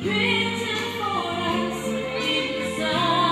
Written for us in the sun.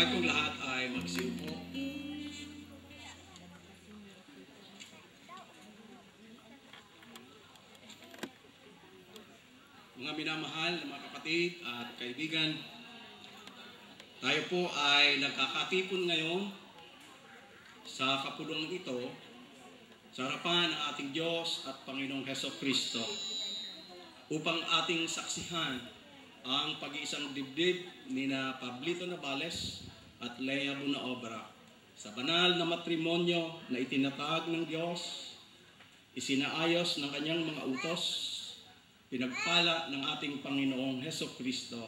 Tayo pong lahat ay magsiupo. Mga minamahal na mga kapatid at kaibigan, tayo po ay nagkakatipon ngayon sa kapulungan ito sa harapan ng ating Diyos at Panginoong Hesukristo upang ating saksihan ang pag-iisang dibdib ni na Pablito Navales at Lea Bunaobra sa banal na matrimonyo na itinatag ng Diyos, isinaayos ng kanyang mga utos, pinagpala ng ating Panginoong Hesukristo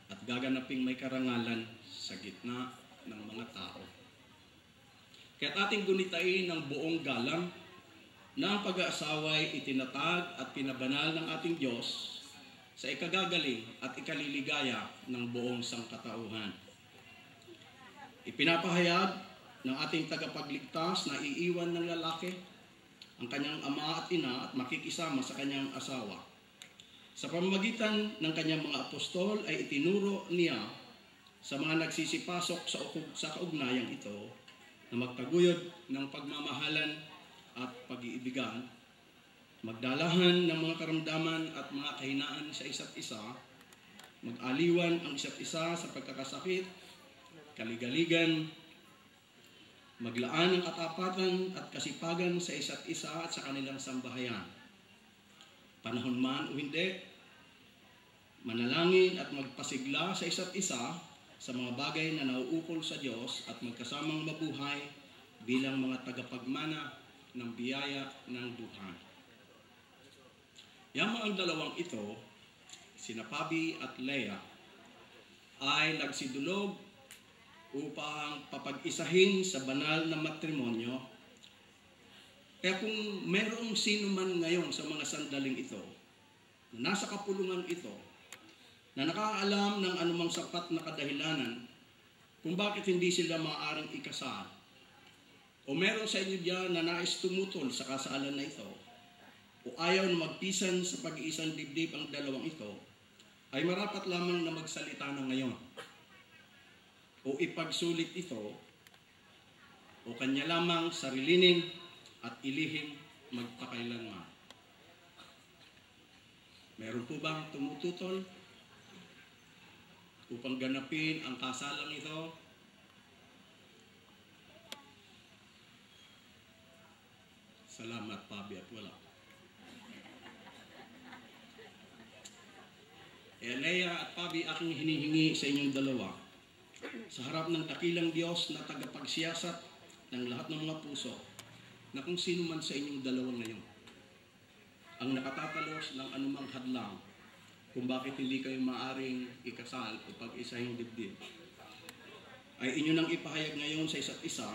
at gaganaping may karangalan sa gitna ng mga tao. Kaya't ating gunitain ng buong galang na ang pag-aasawa ay itinatag at pinabanal ng ating Diyos sa ikagagaling at ikaliligaya ng buong sangkatauhan. Ipinapahayag ng ating tagapagligtas na iiwan ng lalaki ang kanyang ama at ina at makikisama sa kanyang asawa. Sa pamamagitan ng kanyang mga apostol ay itinuro niya sa mga nagsisipasok sa kaugnayang ito na magtaguyod ng pagmamahalan at pag-iibigan, magdalahan ng mga karamdaman at mga kahinaan sa isa't isa, mag-aliwan ang isa't isa sa pagkakasakit, kaligaligan, maglaan ng katapatan at kasipagan sa isa't isa at sa kanilang sambahayan. Panahon man o hindi, manalangin at magpasigla sa isa't isa sa mga bagay na nauukol sa Diyos at magkasamang mabuhay bilang mga tagapagmana ng biyaya ng buhay. Yamang ang dalawang ito, sina Pabi at Lea, ay nagsidulog upang papag-isahin sa banal na matrimonyo. Kaya kung mayroong sino man ngayon sa mga sandaling ito, na nasa kapulungan ito, na nakaalam ng anumang sapat na kadahilanan kung bakit hindi sila maaaring ikasal, o meron sa inyo diyan na nais tumutol sa kasalan na ito, o ayaw na magpisan sa pag-iisang dibdib ang dalawang ito, ay marapat lamang na magsalita na ngayon, o ipagsulit ito, o kanya lamang sarilinin at ilihim magpakailanman. Meron po bang tumututol upang ganapin ang kasalang ito? Salamat, Pabi, at wala. Lea at Pabi, aking hinihingi sa inyong dalawa, sa harap ng dakilang Diyos na tagapagsiyasat ng lahat ng mga puso, na kung sino man sa inyong dalawa ngayon ang nakatatalos ng anumang hadlang kung bakit hindi kayo maaring ikasal o pag-isahing dibdib, ay inyo nang ipahayag ngayon sa isa't isa,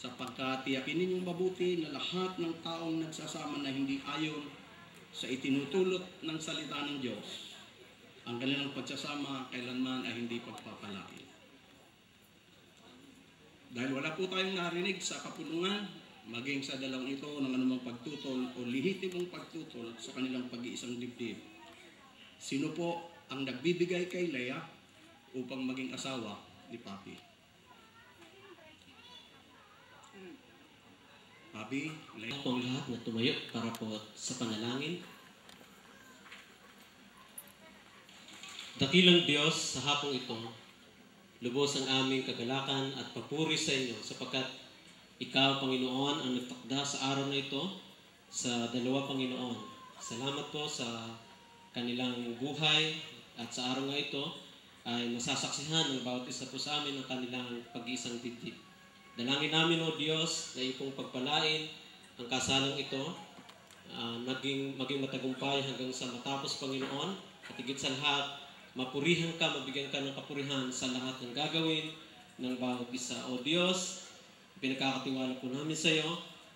sapagkat tiyakin ninyong mabuti na lahat ng taong nagsasama na hindi ayon sa itinutulot ng salita ng Diyos, ang kanilang pagsasama kailanman ay hindi pagpapalain. Dahil wala po tayong narinig sa kapulungan, maging sa dalawang ito ng anumang pagtutol o lehitimong pagtutol sa kanilang pag-iisang dibdib, sino po ang nagbibigay kay Lea upang maging asawa ni Papi? Papi, Lea. Po ang lahat na tumayo para po sa panalangin. Dakilang Diyos, sa hapong ito, lubos ang aming kagalakan at papuri sa inyo sapagkat Ikaw, Panginoon, ang nagtakda sa araw na ito sa dalawa, Panginoon. Salamat po sa kanilang buhay at sa araw nga ito ay masasaksihan ng bawat isa po sa amin ang kanilang pag-iisang dibdib. Dalangin namin, O Diyos, na iyong pagpalain ang kasalang ito, maging matagumpay hanggang sa matapos, Panginoon, at higit sa lahat, mapurihan ka, mabigyan ka ng kapurihan sa lahat ng gagawin ng bawat isa. O Diyos, pinagkakatiwala po namin sa iyo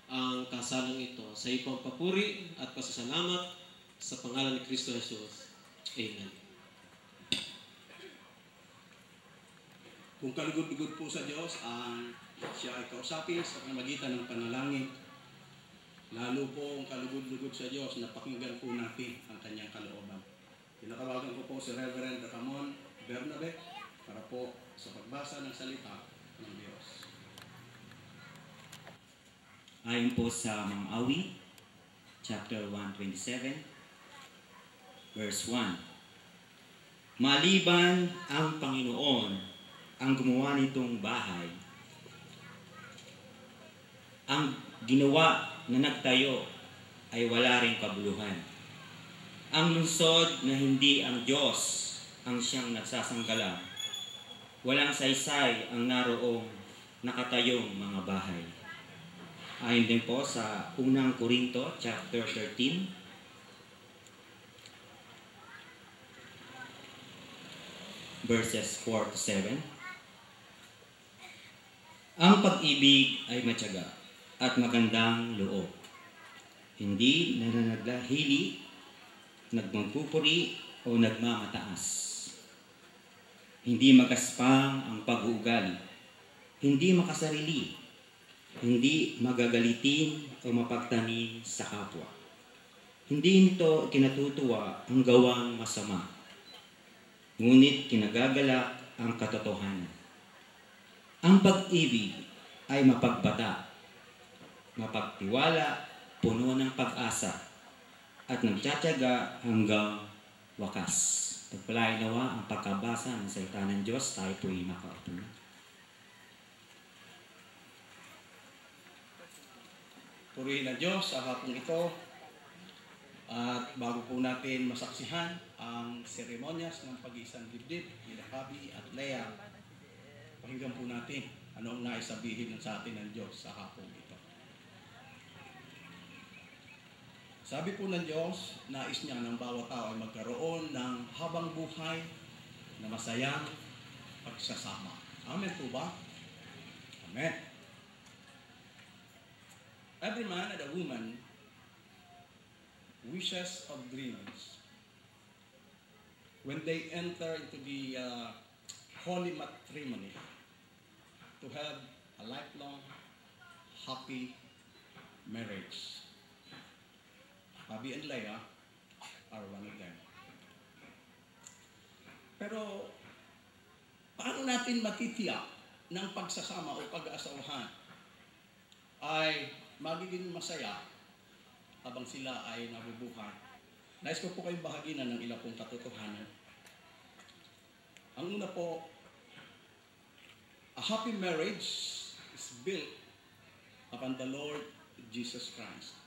ang kasalang ito. Sa iyo po ang papuri at pasasalamat sa pangalan ni Kristo Jesus. Amen. Kung kalugod-lugod po sa Diyos ang siya ay kausapin sa pamamagitan ng panalangin, lalo po ang kalugod-lugod sa Diyos na pakinggan po natin ang kanyang kalooban. Tinatawagan ko po si Reverend Ramon Bernabe para po sa pagbasa ng salita ng Diyos. Ayon po sa mga awit, chapter 127, verse 1. Maliban ang Panginoon ang gumawa nitong bahay, ang ginawa na nagtayo ay wala ring kabuluhan. Ang lungsod na hindi ang Diyos ang siyang nagsasanggalang, walang saysay ang naroong nakatayong mga bahay. Ayon din po sa unang Korinto, chapter 13, verses 4 to 7. Ang pag-ibig ay matyaga at magandang loob. Hindi nananaglahili, nagmagpupuri o nagmamataas. Hindi magaspang ang pag-uugali. Hindi makasarili. Hindi magagalitin o mapagtanim sa kapwa. Hindi nito kinatutuwa ang gawang masama. Ngunit kinagagalak ang katotohanan. Ang pag-ibig ay mapagbata, mapagtiwala, puno ng pag-asa, at nagtsatsaga hanggang wakas. Pagpalain nawa ang pagkabasa ng salita ng Diyos, tayo po'y makaupo na. Purihin ng Diyos sa hapong ito. At bago po natin masaksihan ang seremonyas ng pag-iisang dibdib ni Rabi at Leah, pakinggan po natin ano ang naisabihin sa atin ng Diyos sa hapong ito. Sabi po ng Diyos, nais niya ng bawat tao ay magkaroon ng habang buhay na masayang pagsasama. Amen po ba? Amen. Every man and a woman wishes of dreams when they enter into the holy matrimony to have a lifelong, happy marriage. Rabi and Leah are one of them. Pero, paano natin matitiyak ng pagsasama o pag-aasawahan ay magiging masaya habang sila ay nabubuhay? Nais ko po kayong bahaginan ng ilang pong katotohanan. Ang una po, a happy marriage is built upon the Lord Jesus Christ.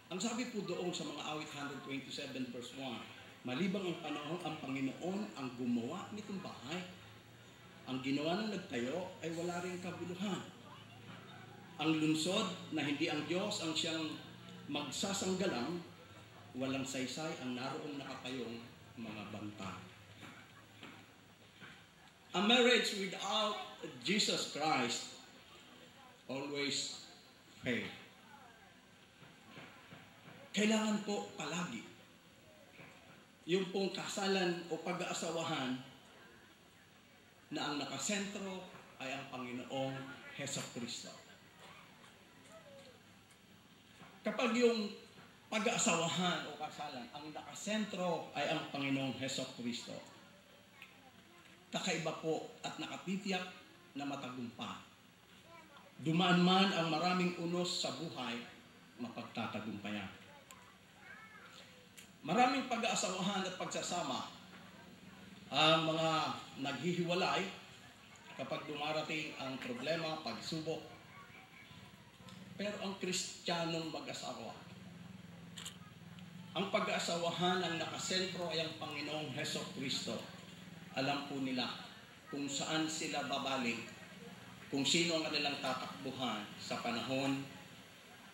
Ang sabi po doon sa mga awit 127 verse 1, malibang ang panahon, ang Panginoon ang gumawa nitong bahay. Ang ginawa ng nagtayo ay wala rin kabuluhan. Ang lungsod na hindi ang Diyos ang siyang magsasanggalang, walang saysay ang naroong nakatayong mga banta. A marriage without Jesus Christ always fails. Kailangan po palagi yung pong kasalan o pag-aasawahan na ang nakasentro ay ang Panginoong Hesukristo. Kapag yung pag-aasawahan o kasalan, ang nakasentro ay ang Panginoong Hesukristo, kakaiba po at nakatitiyak na matagumpay. Dumaan man ang maraming unos sa buhay, mapagtatagumpayan. Maraming pag-aasawahan at pagsasama ang mga naghihiwalay kapag dumarating ang problema, pagsubok. Pero ang Kristiyanong mag-asawa, ang pag-aasawahan ang nakasentro ay ang Panginoong Hesukristo. Alam po nila kung saan sila babaling, kung sino ang kanilang tatakbuhan sa panahon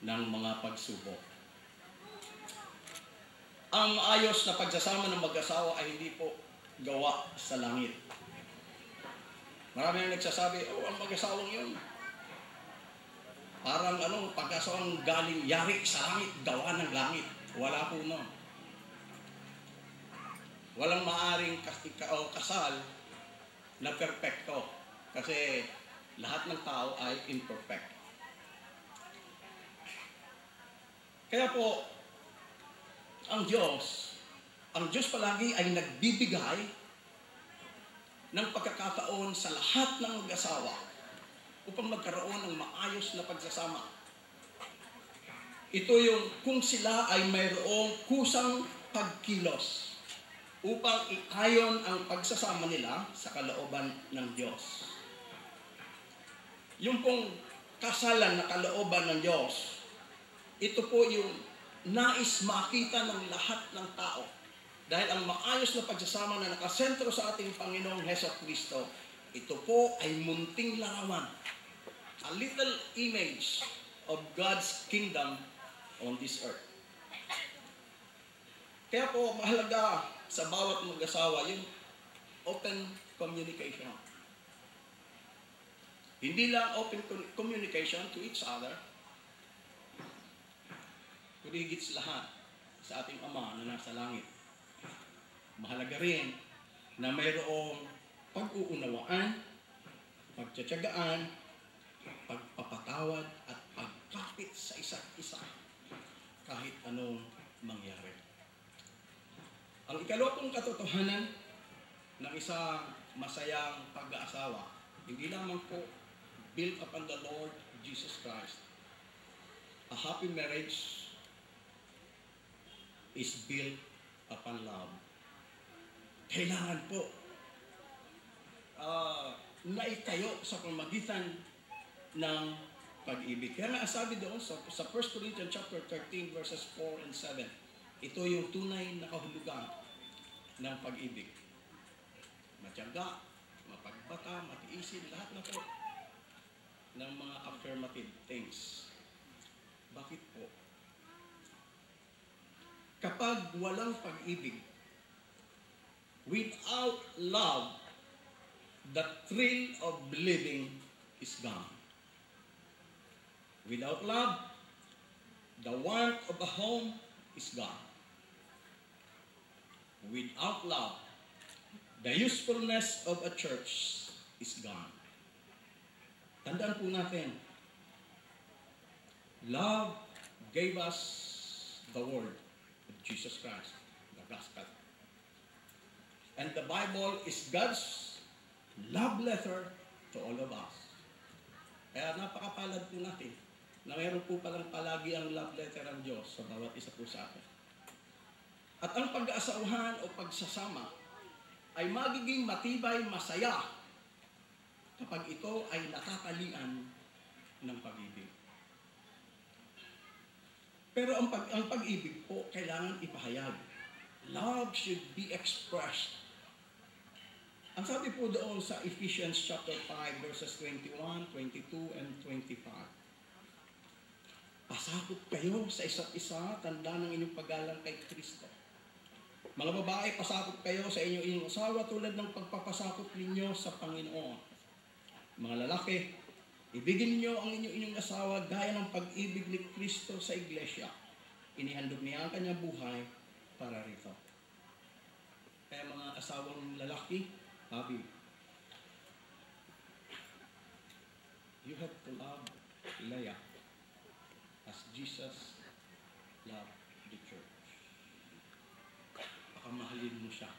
ng mga pagsubok. Ang ayos na pagsasama ng mag-asawa ay hindi po gawa sa langit. Marami ang nagsasabi, ang mag-asawang yun, parang pag-asawang galing yari sa langit, gawa ng langit. Wala po nun. Walang maaring kasal na perpekto kasi lahat ng tao ay imperfect. Kaya po, ang Diyos palagi ay nagbibigay ng pagkakataon sa lahat ng mag-asawa upang magkaroon ng maayos na pagsasama. Ito yung kung sila ay mayroong kusang pagkilos upang iayon ang pagsasama nila sa kalooban ng Diyos. Yung pong kasalan na kalooban ng Diyos, ito po yung nais makita ng lahat ng tao. Dahil ang maayos na pagsasama na nakasentro sa ating Panginoong Hesukristo, ito po ay munting larawan. A little image of God's kingdom on this earth. Kaya po mahalaga sa bawat mag-asawa yung open communication. Hindi lang open communication to each other, kundi higit sa lahat sa ating Ama na nasa langit. Mahalaga rin na mayroong pag-uunawaan, pagtsatsagaan, pagpapatawad at pagkapit sa isa't isa kahit anong mangyari. Ang ikalawang katotohanan ng isang masayang pag-aasawa, hindi lamang po built upon the Lord Jesus Christ. A happy marriage is built upon love. Kailangan po naitayo sa pamagitan ng pag-ibig. Kaya nga sabi doon sa 1 Corinthians chapter 13 verses 4 and 7, ito yung tunay na kahulugan ng pag-ibig. Matyaga, mapagbata, matiisin, lahat na po ng mga affirmative things. Bakit po? Kapag walang pag-ibig, without love, the thrill of living is gone. Without love, the warmth of a home is gone. Without love, the usefulness of a church is gone. Tandaan po natin, love gave us the word of Jesus Christ, the gospel. And the Bible is God's love letter to all of us. Kaya napakapalad po natin na mayroon po palang palagi ang love letter ng Diyos sa bawat isa po sa atin. At ang pag-aasawahan o pagsasama ay magiging matibay, masaya kapag ito ay nakatalian ng pag-ibig. Pero ang pag-ibig po kailangan ipahayag. Love should be expressed. Ang sabi po doon sa Ephesians chapter 5 verses 21, 22, and 25. Pasakop kayo sa isa't isa, tanda ng inyong paggalang kay Kristo. Mga babae, pasakop kayo sa inyong asawa tulad ng pagpapasakop ninyo sa Panginoon. Mga lalaki, ibigin ninyo ang inyong asawa gaya ng pag-ibig ni Kristo sa iglesia. Inihandog niya ang kanyang buhay para rito. Kaya mga asawang lalaki, Habi, you have to love Leah as Jesus loved the church. Pakamahalin mo siya.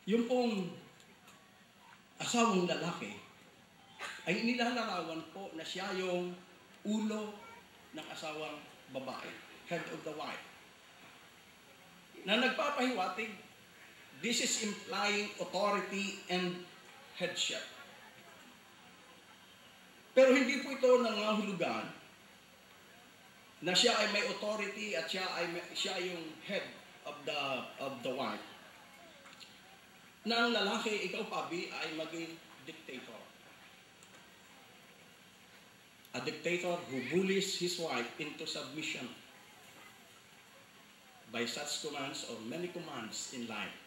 Yung pong asawang lalaki ay nilalarawan po na siya yung ulo ng asawang babae, head of the wife, na nagpapahiwatig. This is implying authority and headship. Pero hindi po ito nangangahulugan na siya ay may authority at siya yung head of the wife. Na ang lalaki, ikaw Pabi, ay maging dictator. A dictator who bullies his wife into submission by such commands or many commands in life.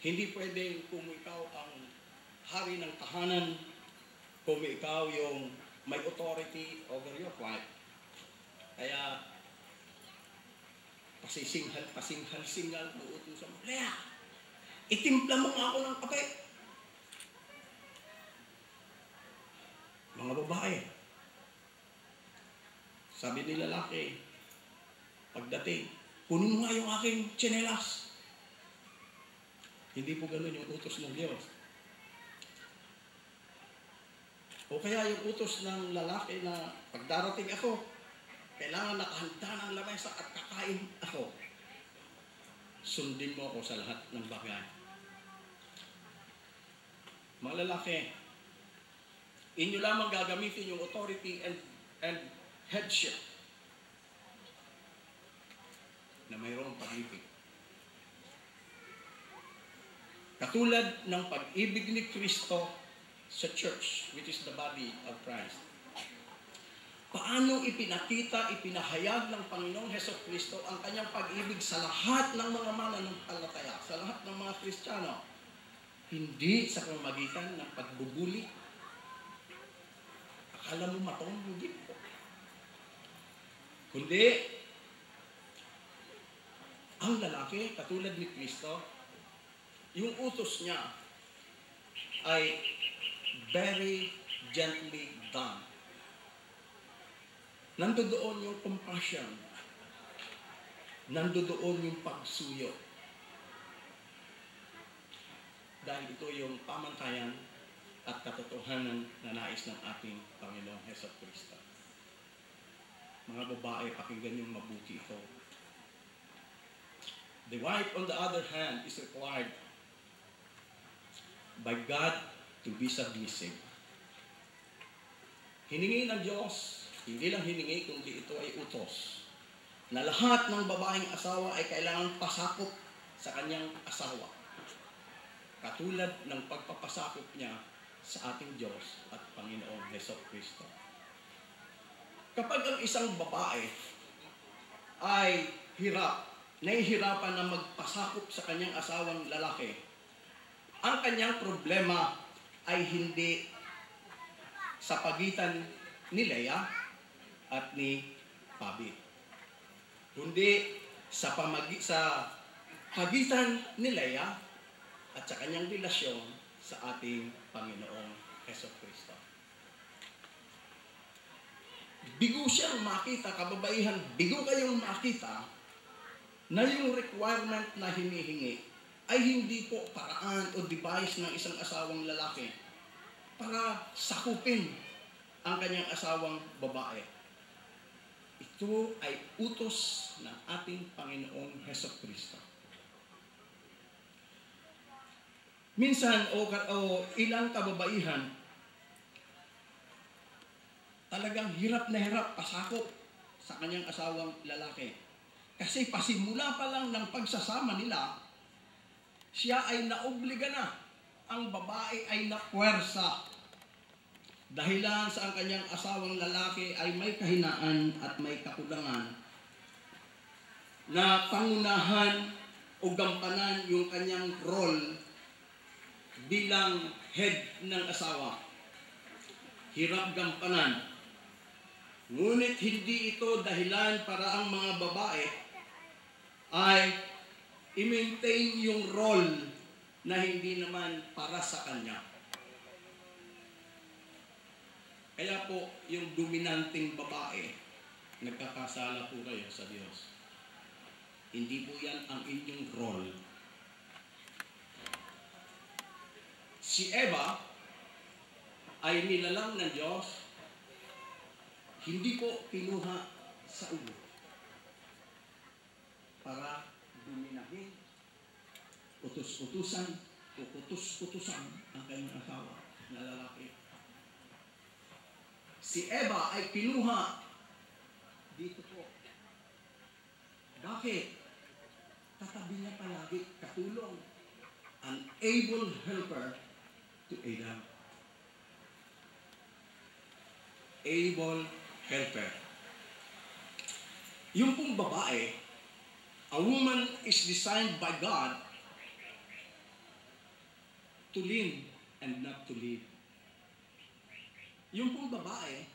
Hindi pwedeng kung ikaw ang hari ng tahanan, kung ikaw yung may authority over your wife. Kaya, pasinghal-singhal mo utusan mo, Leah, itimpla mo nga ako ng kape. Mga babae, sabi ni lalaki, pagdating, kunin mo nga yung aking tsinelas. Hindi po ganun yung utos ng Diyos. O kaya yung utos ng lalaki na pagdarating ako, kailangan nakahanda ng lamesa at kakain ako. Sundin mo ako sa lahat ng bagay. Mga lalaki, inyo lamang gagamitin yung authority and headship na mayroong pag-ibig. Katulad ng pag-ibig ni Kristo sa church, which is the body of Christ. Paano ipinakita, ipinahayag ng Panginoong Hesukristo ang kanyang pag-ibig sa lahat ng mga mananampalataya, sa lahat ng mga Kristiyano? Hindi sa pamamagitan ng pagbubuli. Akala mo matong hindi po. Kundi, ang lalaki, katulad ni Kristo, yung utos niya ay very gently done. Nandoon yung compassion. Nandoon yung pagsuyo. Dahil ito yung pamantayan at katotohanan na nais ng ating Panginoong Hesukristo. Mga babae, pakinggan yung mabuti ito. The wife, on the other hand, is required by God to be submissive. Hiningi ng Diyos, hindi lang hiningi, kundi ito ay utos, na lahat ng babaeng asawa ay kailangang pasakop sa kanyang asawa. Katulad ng pagpapasakop niya sa ating Diyos at Panginoong Hesukristo. Kapag ang isang babae ay nahihirapan na magpasakop sa kanyang asawang lalaki, ang kanyang problema ay hindi sa pagitan ni Leah at ni Pabi, kundi sa pagitan ni Leah at sa kanyang relasyon sa ating Panginoong Hesukristo. Bigo siyang makita, kababaihan, bigo kayong makita na yung requirement na hinihingi ay hindi po paraan o device ng isang asawang lalaki para sakupin ang kanyang asawang babae. Ito ay utos ng ating Panginoong Hesukristo. Minsan o ilang kababaihan talagang hirap na hirap pasakop sa kanyang asawang lalaki. Kasi pasimula pa lang ng pagsasama nila, siya ay naobliga na. Ang babae ay napuwersa. Dahilan sa ang kanyang asawang lalaki ay may kahinaan at may kakulangan na pangunahan o gampanan yung kanyang role bilang head ng asawa. Hirap gampanan. Ngunit hindi ito dahilan para ang mga babae ay i-maintain yung role na hindi naman para sa kanya. Kaya po, yung dominanting babae, nagkakasala po kayo sa Diyos. Hindi po yan ang inyong role. Si Eva ay nilalang ng Diyos, hindi po kinuha sa ulo para dominahin, utos-utusan ang kanyang asawa na lalaki. Si Eva ay kinuha dito po. Bakit? Katabi niya palagi, katulong, an able helper to Adam. Able helper. Yung pong babae, a woman is designed by God to live and not to live. Yung pong babae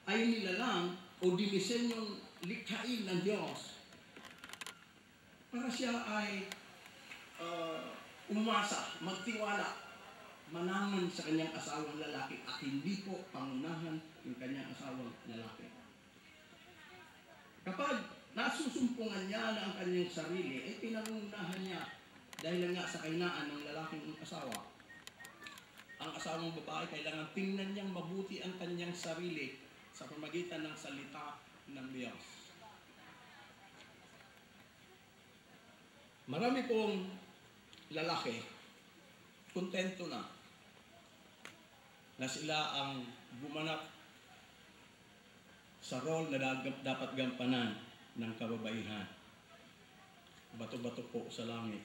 ay nilalang o dinisenyong likhain ng Diyos para siya ay umasa, magtiwala, manangan sa kanyang asawang lalaki at hindi po pangunahan yung kanyang asawang lalaki. Kapag nasusumpungan niya na ang kanyang sarili, ay pinangunahan niya Dahil nga sa kahinaan ng lalaking asawa, ang asawang babae kailangan tingnan niyang mabuti ang kanyang sarili sa pamagitan ng salita ng Diyos. Marami pong lalaki, kontento na sila ang gumanap sa role na dapat gampanan ng kababaihan. Bato-bato po sa langit.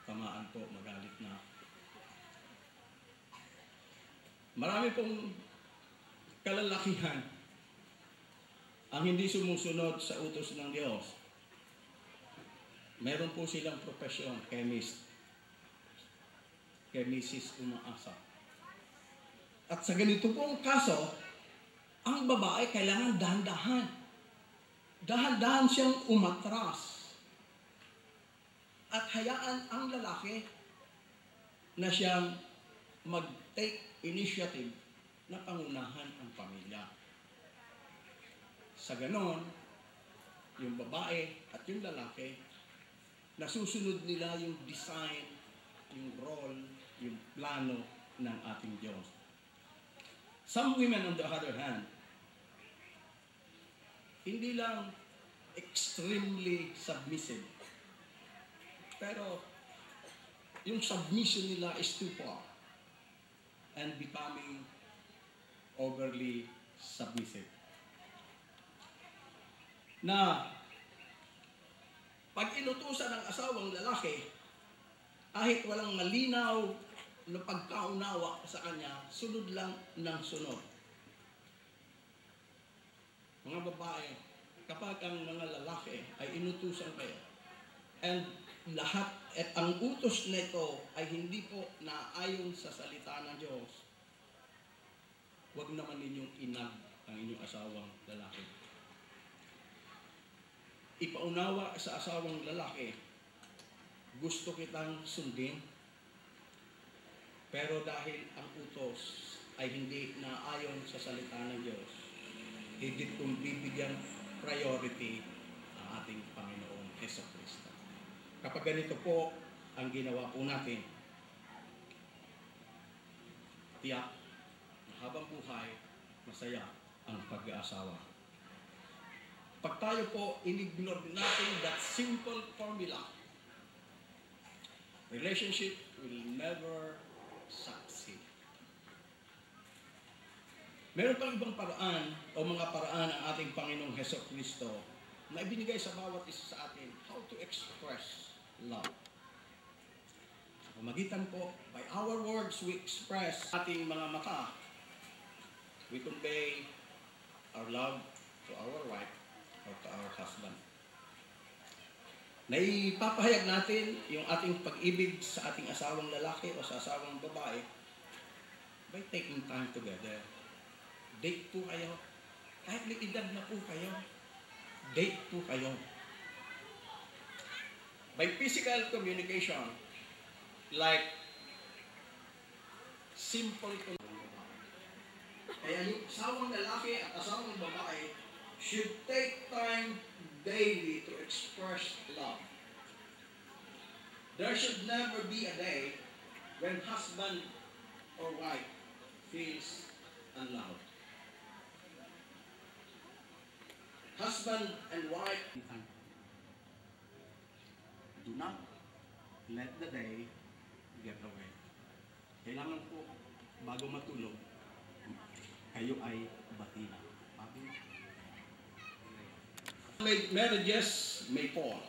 Tamaan po, magalit na. Marami pong kalalakihan ang hindi sumusunod sa utos ng Diyos. Meron po silang profesyon, chemist. Chemist umaasa. At sa ganito pong kaso, ang babae kailangan dahan-dahan. Dahan-dahan siyang umatras. At hayaan ang lalaki na siyang mag-take initiative na pangunahan ang pamilya. Sa ganon, yung babae at yung lalaki, nasusunod nila yung design, yung role, yung plano ng ating Diyos. Some women, on the other hand, hindi lang extremely submissive, pero yung submission nila is too far and becoming overly submissive. Na pag inutusan ng asawang lalaki, kahit walang malinaw na pagkaunawa sa kanya, sunod lang ng sunod. Mga babae, kapag ang mga lalaki ay inutusan kayo, and lahat, at ang utos nito ay hindi po naayon sa salita ng Diyos, huwag naman ninyong inag ang inyong asawang lalaki. Ipaunawa sa asawang lalaki, gusto kitang sundin, pero dahil ang utos ay hindi naayon sa salita ng Diyos, higit kong bibigyan priority ang ating Panginoong Jesucristo. Kapag ganito po ang ginawa po natin, tiyak na habang buhay, masaya ang pag-aasawa. Pag tayo po in-ignore natin that simple formula, relationship will never succeed. Meron pang ibang paraan o mga paraan ang ating Panginoong Jesucristo na ibinigay sa bawat isa sa atin how to express love. Sa pamagitan po, by our words we express ating mga mata. We convey our love to our wife or to our husband. Naipapahayag natin yung ating pag-ibig sa ating asawang lalaki o sa asawang babae by taking time together. Date po kayo. Kahit may edad na po kayo, date po kayo. By physical communication, like simple communication. Kaya yung asawang lalaki at asawang babae should take time daily to express love. There should never be a day when husband or wife feels unloved. Husband and wife, do not let the day get away. Kailangan po, bago matulog, kayo ay bati na. Marriages may fall,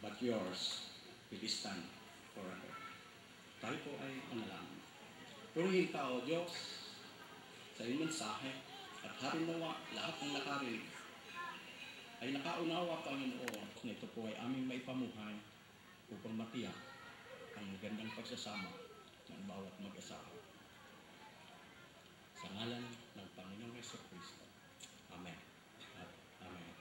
but yours will stand forever. Tayo po ay panalangin. Purihin ka, O Diyos, sa iyong mensahe, at harinawa lahat ng nakarinig ay nakaunawa, Panginoon, na ito po ay aming maipamuhay upang matiyak ang magandang pagsasama ng bawat mag-asawa. Sa ngalan ng Panginoong Jesucristo. Amen. At Amen.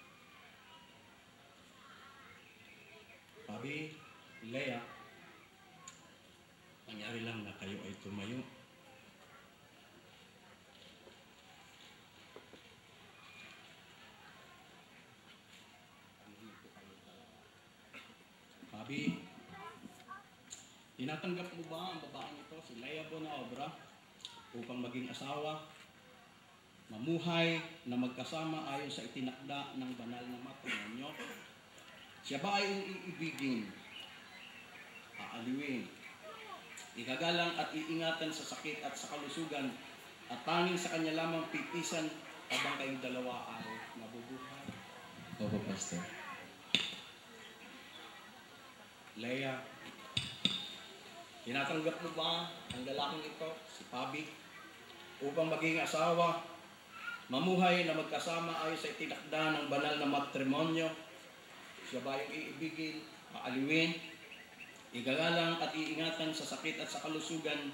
Pabi, Lea, nangyari lang na kayo ay tumayo. Pabi, tinatanggap mo ba ang babaeng ito, si Leia Bonaobra, upang maging asawa, mamuhay na magkasama ayon sa itinakda ng banal na matrimonyo? Siya ba ay iibigin, aaliwin, igagalang at iingatan sa sakit at sa kalusugan, at tanging sa kanya lamang pipisan habang kayong dalawa ay mabubuhay? Opo, Pastor. Leia, tinatanggap mo ba ang lalaking ito, si Pabi, upang maging asawa, mamuhay na magkasama ayon sa itinakda ng banal na matrimonyo? Siya ba yung iibigin, aaliwin, igagalang at iingatan sa sakit at sa kalusugan,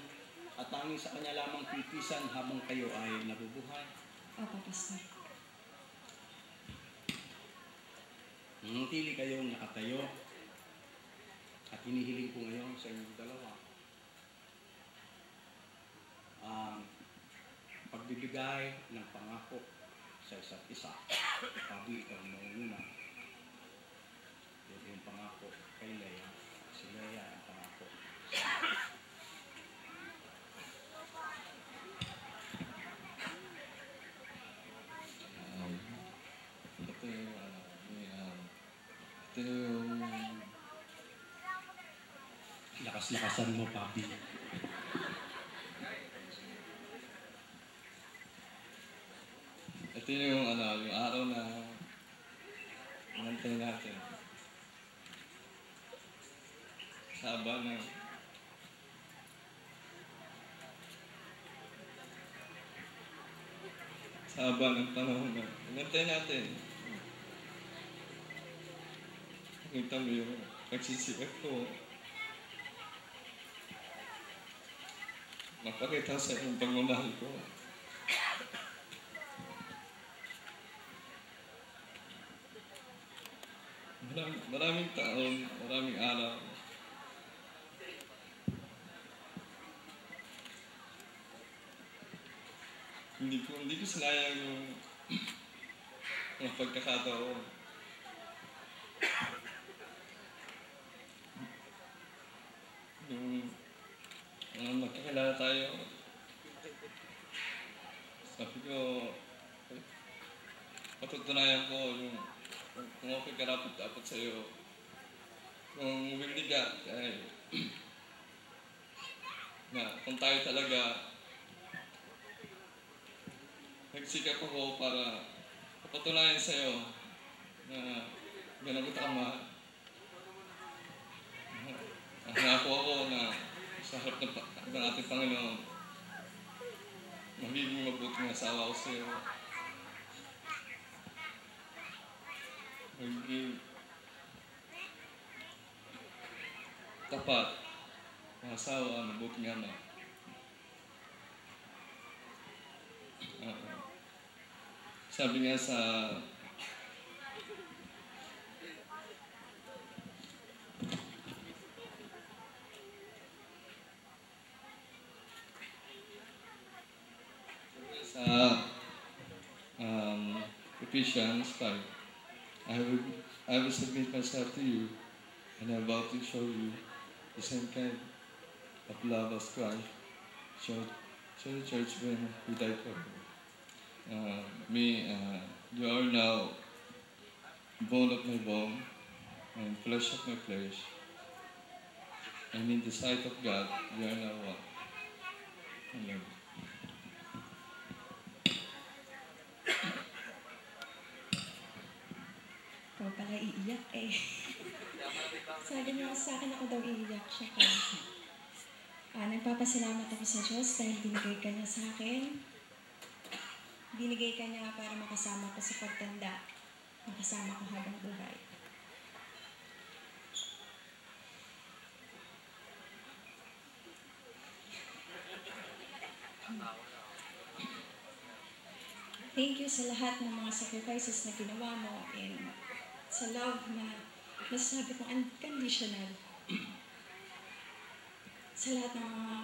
at tanging sa kanya lamang pipisan habang kayo ay nabubuhay? Opo, Pastor. Nanatili kayong nakatayo at hinihiling ko ngayon sa inyong dalawa ang pagbibigay ng pangako sa isa't isa. Pabi, ikaw ang mauna. Yan yung pangako kay Leia. Si Leia ang pangako. Ito yung Lakas-lakasan mo, Pabi. ito yung yung araw na nantay natin. Sa haba ng panahon na nantay natin. Nakita mo yung nagsisiyak ko. Mapakita sa iyong pagmamahal ko. Maraming taon, maraming araw. Hindi ko sinayang yung mga pagkakataon. Yung magkakilala tayo, sabi ko, patutunayan ko yung kung ako'y karapat-dapat sa'yo. Kung willing ka, kung tayo talaga nagsikap ako para papatunayan sa'yo na ganun ko tama. Nangako ako na sa harap ng ating Panginoon, magiging mabuting asawa ko sa'yo. Magiging tapat na asawa, mabuting ama. Sabi nga sa Ephesians 5, I will submit myself to you, and I am about to show you the same kind of love as Christ showed the church when He died for her. You are now bone of my bone and flesh of my flesh, and in the sight of God, you are now one. Amen. Ikaw pala iiyak eh. Sabi niya sa akin ako daw iiyak siya ka. Nagpapasalamat ako sa Diyos dahil binigay ka niya sa akin. Binigay ka niya para makasama ko sa pagtanda. Makasama ko habang buhay. Thank you sa lahat ng mga sacrifices na ginawa mo and sa love na masasabi ko unconditional. Sa lahat ng mga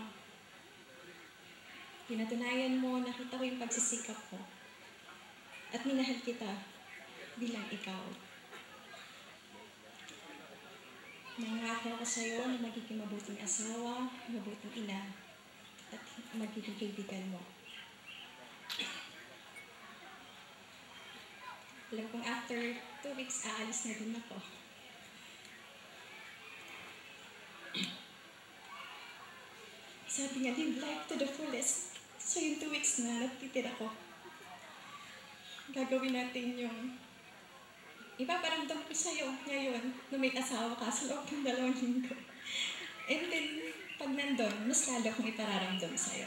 pinatunayan mo, nakita ko yung pagsisikap ko. At minahal kita bilang ikaw. Nangako ako sa iyo na magiging mabuting asawa, mabuting ina, at magiging kaibigan mo. Alam kong after 2 weeks, aalis na din ako. Sabi nga, live life to the fullest. So yung 2 weeks na natitira ko, gagawin natin yung ipaparamdam ko sa'yo ngayon na may asawa ka sa loob ng 2 linggo. And then, pag nandun, mas lalo kong ipararamdam sa'yo.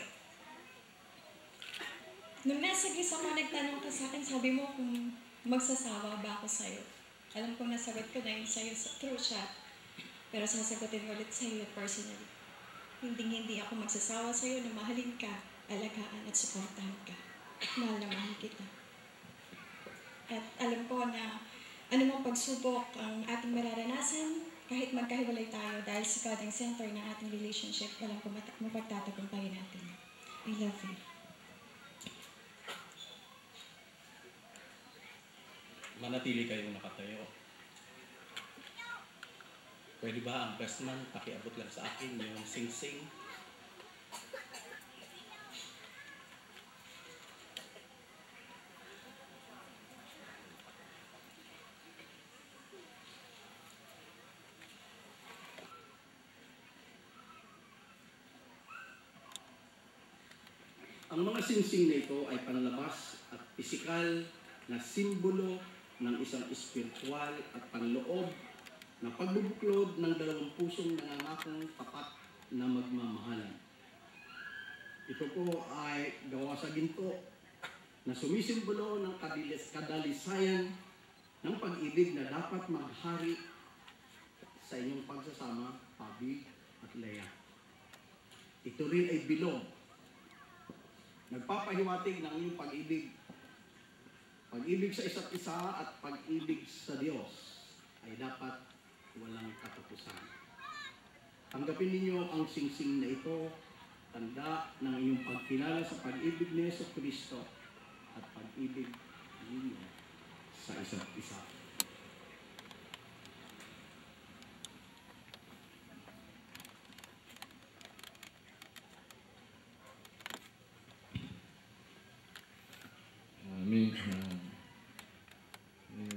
Nung nasa Greece ako, nagtanong ka sa akin, sabi mo kung magsasawa ba ako sa'yo. Alam ko nasagot ko na yun sa'yo through chat. Pero sasagutin ulit sa'yo personally. Hindi ako magsasawa sa'yo na mahalin ka, alagaan at suportahan ka. Mahal na mahal kita. At alam ko na anumang pagsubok ang ating mararanasan, kahit magkahiwalay tayo dahil si God ang center ng ating relationship, walang mapagtatagumpayan natin. I love you. Manatili kayong nakatayo. Pwede ba ang best man pakiabot lang sa akin yung sing-sing? Ang mga sing-sing na ito ay panlabas at pisikal na simbolo ng isang espiritual at panloob na pagbubuklod ng 2 pusong nangangakong tapat na magmamahalan. Ito po ay gawa sa ginto na sumisimbolo ng kadalisayan ng pag-ibig na dapat maghari sa inyong pagsasama, Pabi at Lea. Ito rin ay bilog. Nagpapahiwatig ng inyong pag-ibig. Pag-ibig sa isa't isa at pag-ibig sa Diyos ay dapat walang katapusan. Tanggapin ninyo ang singsing na ito, tanda ng inyong pagkilala sa pag-ibig ni Yesu Kristo at pag-ibig ninyo sa isa't isa.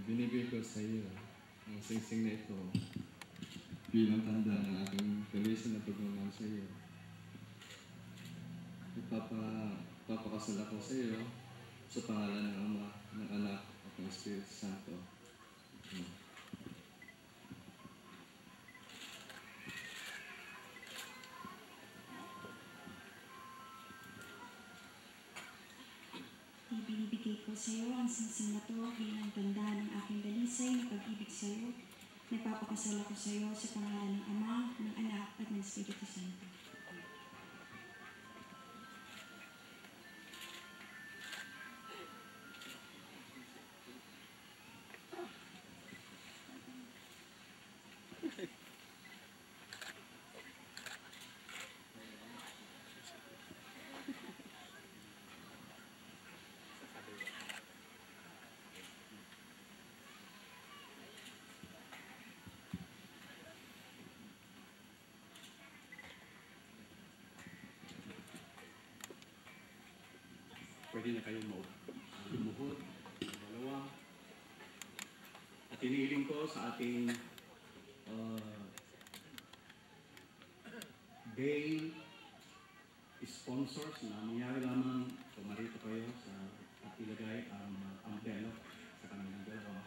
Binibigay ko sa iyo ang singsing na ito bilang tanda ng aking kalisyan na pagmamahal sa iyo. Ipapakasal ako sa iyo sa pangalan ng Ama, ng Anak at ng Espiritu Santo. Amen. Ibinibigay ko sa iyo ang singsing na ito bilang tanda ng aking dalisay na pag-ibig sa iyo. Nagpapakasal ako sa iyo sa pangalan ng Ama, ng Anak at ng Espiritu Santo. Pwede na kayong lumuhod, dalawa. At iniiling ko sa ating bail sponsors na mangyari lamang pumarito kayo at ilagay ang umbrella sa kanilang dalawa.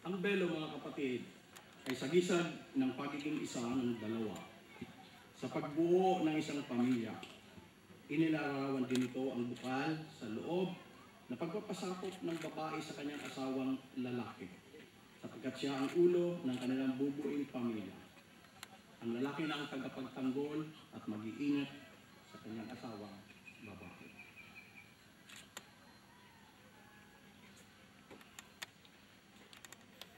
Ang belo, mga kapatid, ay sagisag ng pagiging isa ng dalawa. Sa pagbuo ng isang pamilya, inilarawan din ito ang bukal sa loob na pagpapasakop ng babae sa kanyang asawang lalaki, sapagkat siya ang ulo ng kanilang bubuing pamilya. Ang lalaki na ang tagapagtanggol at mag-iingat sa kanyang asawang babae.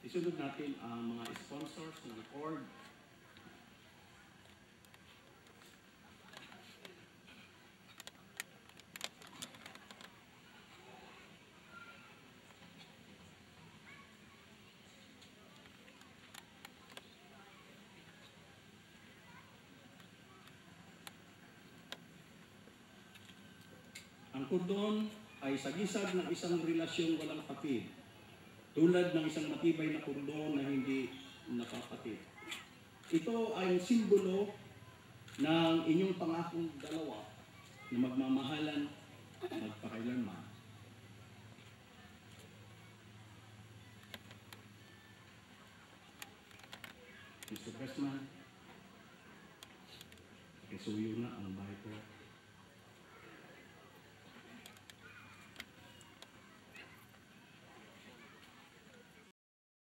Isunod natin ang mga sponsors ng org. kordon ay sagisag ng isang relasyong walang patid, tulad ng isang matibay na kordon na hindi nakapatid. Ito ay simbolo ng inyong pangakong dalawa na magmamahalan magpakailanman. Mr. Pressman, isuyo na ang bahay ko.